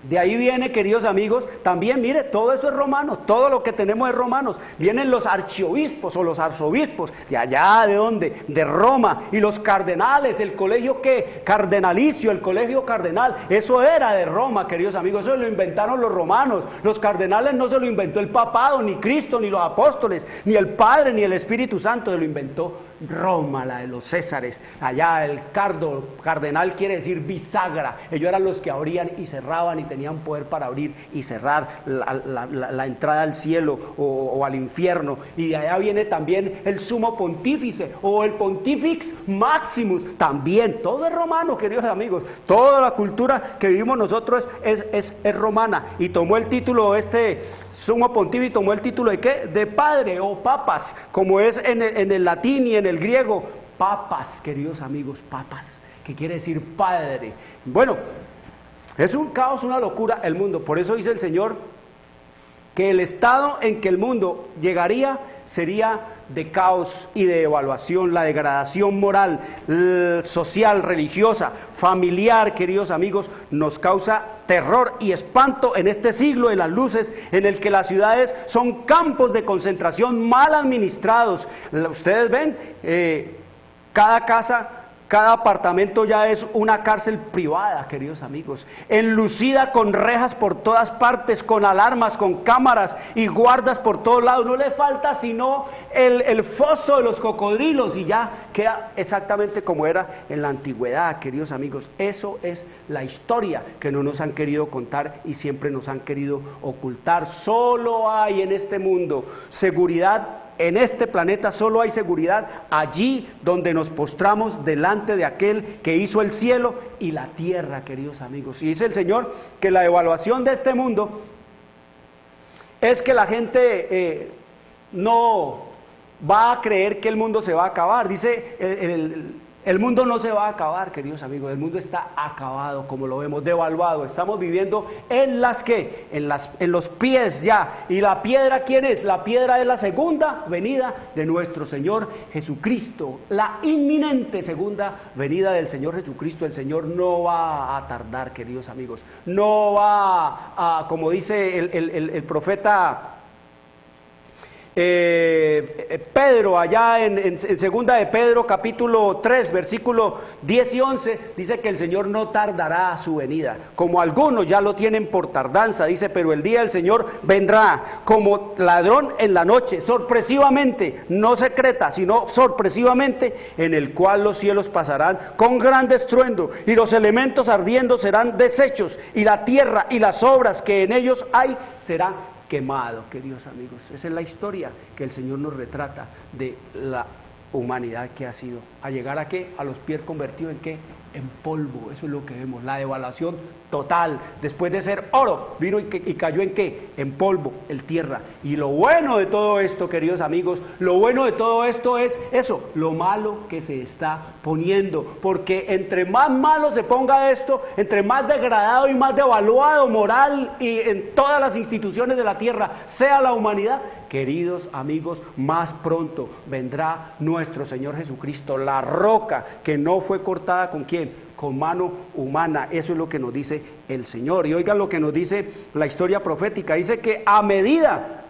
de ahí viene, queridos amigos, también, mire, todo esto es romano, todo lo que tenemos es romanos. Vienen los archiobispos o los arzobispos, de allá, ¿de dónde? De Roma. Y los cardenales, el colegio ¿qué? Cardenalicio, el colegio cardenal, eso era de Roma, queridos amigos, eso lo inventaron los romanos. Los cardenales no se lo inventó el papado, ni Cristo, ni los apóstoles, ni el Padre, ni el Espíritu Santo, se lo inventó Roma, la de los Césares. Allá el cardenal quiere decir bisagra. Ellos eran los que abrían y cerraban y tenían poder para abrir y cerrar la entrada al cielo o al infierno. Y de allá viene también el sumo pontífice o el pontifex maximus. También todo es romano, queridos amigos. Toda la cultura que vivimos nosotros es romana. Y tomó el título sumo pontífice tomó el título de ¿qué? De padre o papas, como es en el latín y en el griego, papas, queridos amigos, papas, que quiere decir padre. Bueno, es un caos, una locura el mundo, por eso dice el Señor que el estado en que el mundo llegaría sería de caos y de devaluación, la degradación moral, social, religiosa, familiar, queridos amigos, nos causa terror y espanto en este siglo de las luces, en el que las ciudades son campos de concentración mal administrados. Ustedes ven, cada casa, cada apartamento ya es una cárcel privada, queridos amigos, enlucida con rejas por todas partes, con alarmas, con cámaras y guardas por todos lados. No le falta sino el foso de los cocodrilos y ya queda exactamente como era en la antigüedad, queridos amigos. Eso es la historia que no nos han querido contar y siempre nos han querido ocultar. Solo hay en este mundo seguridad. En este planeta solo hay seguridad allí donde nos postramos delante de aquel que hizo el cielo y la tierra, queridos amigos. Y dice el Señor que la evaluación de este mundo es que la gente no va a creer que el mundo se va a acabar. Dice, el mundo no se va a acabar, queridos amigos, el mundo está acabado, como lo vemos, devaluado. Estamos viviendo en los pies ya. ¿Y la piedra quién es? La piedra es la segunda venida de nuestro Señor Jesucristo, la inminente segunda venida del Señor Jesucristo. El Señor no va a tardar, queridos amigos, no va a, como dice el profeta Pedro, allá en segunda de Pedro capítulo 3 versículo 10 y 11, dice que el Señor no tardará a su venida, como algunos ya lo tienen por tardanza, dice, pero el día del Señor vendrá como ladrón en la noche, sorpresivamente, no secreta, sino sorpresivamente, en el cual los cielos pasarán con gran estruendo, y los elementos ardiendo serán deshechos, y la tierra y las obras que en ellos hay serán quemado, queridos amigos. Esa es la historia que el Señor nos retrata de la humanidad que ha sido, a llegar a qué, a los pies convertidos en qué, en polvo. Eso es lo que vemos, la devaluación total. Después de ser oro, vino y cayó en qué, en polvo, en tierra. Y lo bueno de todo esto, queridos amigos, lo bueno de todo esto es eso, lo malo que se está poniendo, porque entre más malo se ponga esto, entre más degradado y más devaluado moral y en todas las instituciones de la tierra sea la humanidad, queridos amigos, más pronto vendrá nuestro Señor Jesucristo, la roca que no fue cortada ¿con quién? Con mano humana. Eso es lo que nos dice el Señor. Y oigan lo que nos dice la historia profética. Dice que a medida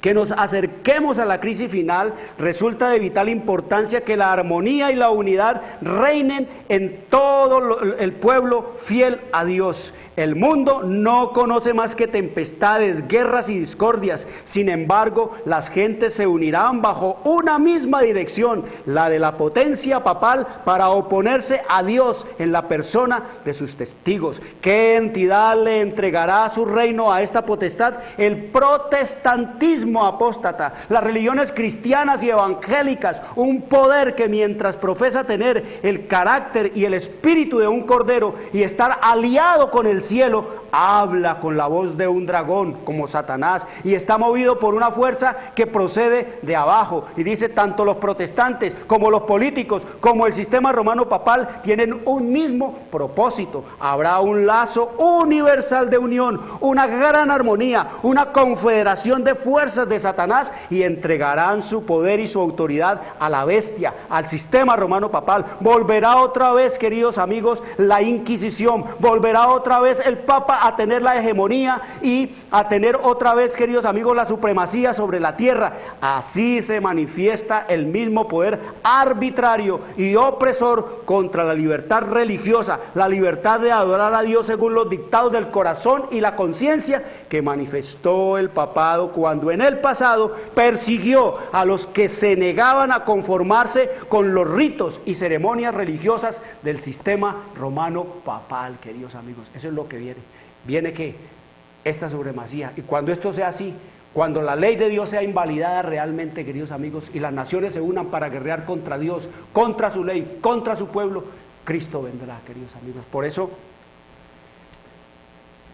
que nos acerquemos a la crisis final, resulta de vital importancia que la armonía y la unidad reinen en todo el pueblo fiel a Dios. El mundo no conoce más que tempestades, guerras y discordias. Sin embargo, las gentes se unirán bajo una misma dirección, la de la potencia papal, para oponerse a Dios en la persona de sus testigos. ¿Qué entidad le entregará su reino a esta potestad? El protestantismo apóstata, las religiones cristianas y evangélicas, un poder que mientras profesa tener el carácter y el espíritu de un cordero y estar aliado con el cielo, habla con la voz de un dragón como Satanás y está movido por una fuerza que procede de abajo. Y dice, tanto los protestantes como los políticos como el sistema romano papal tienen un mismo propósito. Habrá un lazo universal de unión, una gran armonía, una confederación de fuerzas de Satanás, y entregarán su poder y su autoridad a la bestia, al sistema romano papal. Volverá otra vez, queridos amigos, la Inquisición, volverá otra vez el Papa a tener la hegemonía y a tener otra vez, queridos amigos, la supremacía sobre la tierra. Así se manifiesta el mismo poder arbitrario y opresor contra la libertad religiosa, la libertad de adorar a Dios según los dictados del corazón y la conciencia que manifestó el papado cuando en el pasado persiguió a los que se negaban a conformarse con los ritos y ceremonias religiosas del sistema romano papal, queridos amigos. Eso es lo que viene. ¿Viene qué? Esta supremacía. Y cuando esto sea así, cuando la ley de Dios sea invalidada realmente, queridos amigos, y las naciones se unan para guerrear contra Dios, contra su ley, contra su pueblo, Cristo vendrá, queridos amigos. Por eso,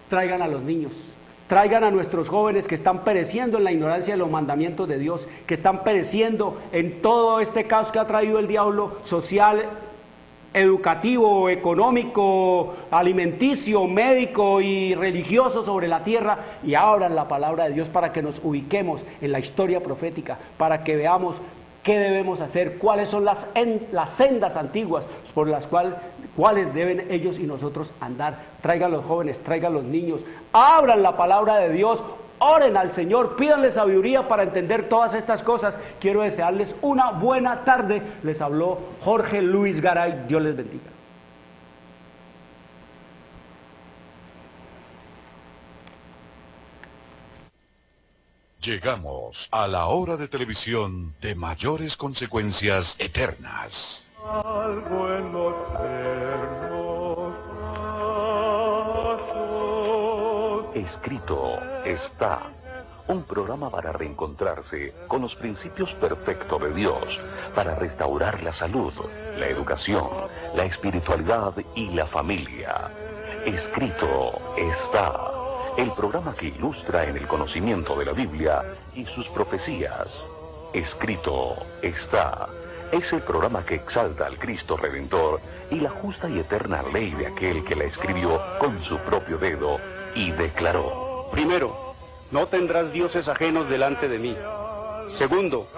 traigan a los niños, Traigan a nuestros jóvenes que están pereciendo en la ignorancia de los mandamientos de Dios, que están pereciendo en todo este caos que ha traído el diablo social, educativo, económico, alimenticio, médico y religioso sobre la tierra, y abran la palabra de Dios para que nos ubiquemos en la historia profética, para que veamos qué debemos hacer, cuáles son las sendas antiguas por las cuales deben ellos y nosotros andar. Traigan los jóvenes, traigan los niños, abran la palabra de Dios, oren al Señor, pídanle sabiduría para entender todas estas cosas. Quiero desearles una buena tarde. Les habló Jorge Luis Garay. Dios les bendiga. Llegamos a la hora de televisión de mayores consecuencias eternas. Algo en los ternos brazos. Escrito está. Un programa para reencontrarse con los principios perfectos de Dios, para restaurar la salud, la educación, la espiritualidad y la familia. Escrito está. El programa que ilustra en el conocimiento de la Biblia y sus profecías. Escrito está. Es el programa que exalta al Cristo Redentor y la justa y eterna ley de aquel que la escribió con su propio dedo y declaró. Primero, no tendrás dioses ajenos delante de mí. Segundo,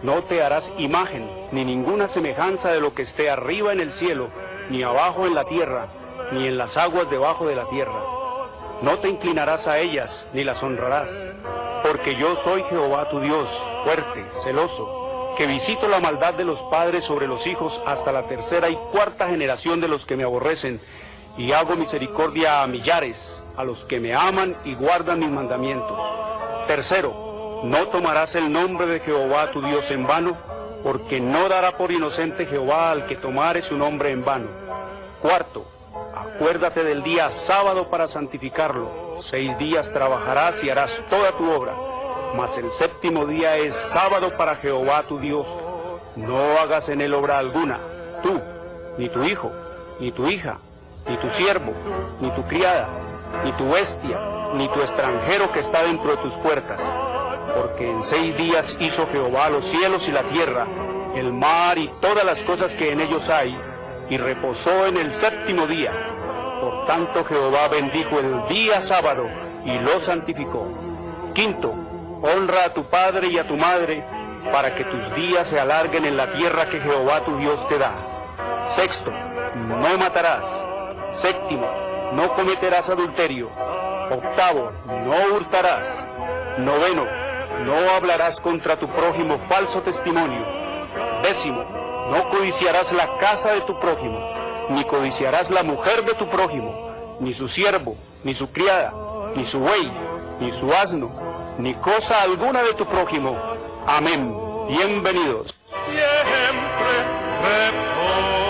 no te harás imagen, ni ninguna semejanza de lo que esté arriba en el cielo, ni abajo en la tierra, ni en las aguas debajo de la tierra. No te inclinarás a ellas, ni las honrarás, porque yo soy Jehová tu Dios, fuerte, celoso, que visito la maldad de los padres sobre los hijos hasta la tercera y cuarta generación de los que me aborrecen, y hago misericordia a millares, a los que me aman y guardan mis mandamientos. Tercero, no tomarás el nombre de Jehová tu Dios en vano, porque no dará por inocente Jehová al que tomare su nombre en vano. Cuarto, acuérdate del día sábado para santificarlo. 6 días trabajarás y harás toda tu obra, mas el séptimo día es sábado para Jehová tu Dios. No hagas en él obra alguna, tú, ni tu hijo, ni tu hija, ni tu siervo, ni tu criada, ni tu bestia, ni tu extranjero que está dentro de tus puertas. Porque en 6 días hizo Jehová los cielos y la tierra, el mar y todas las cosas que en ellos hay, y reposó en el séptimo día. Por tanto Jehová bendijo el día sábado y lo santificó. Quinto, honra a tu padre y a tu madre, para que tus días se alarguen en la tierra que Jehová tu Dios te da. Sexto, no matarás. Séptimo, no cometerás adulterio. Octavo, no hurtarás. Noveno, no hablarás contra tu prójimo falso testimonio. Décimo, no codiciarás la casa de tu prójimo, ni codiciarás la mujer de tu prójimo, ni su siervo, ni su criada, ni su buey, ni su asno, ni cosa alguna de tu prójimo. Amén. Bienvenidos. Siempre reposo.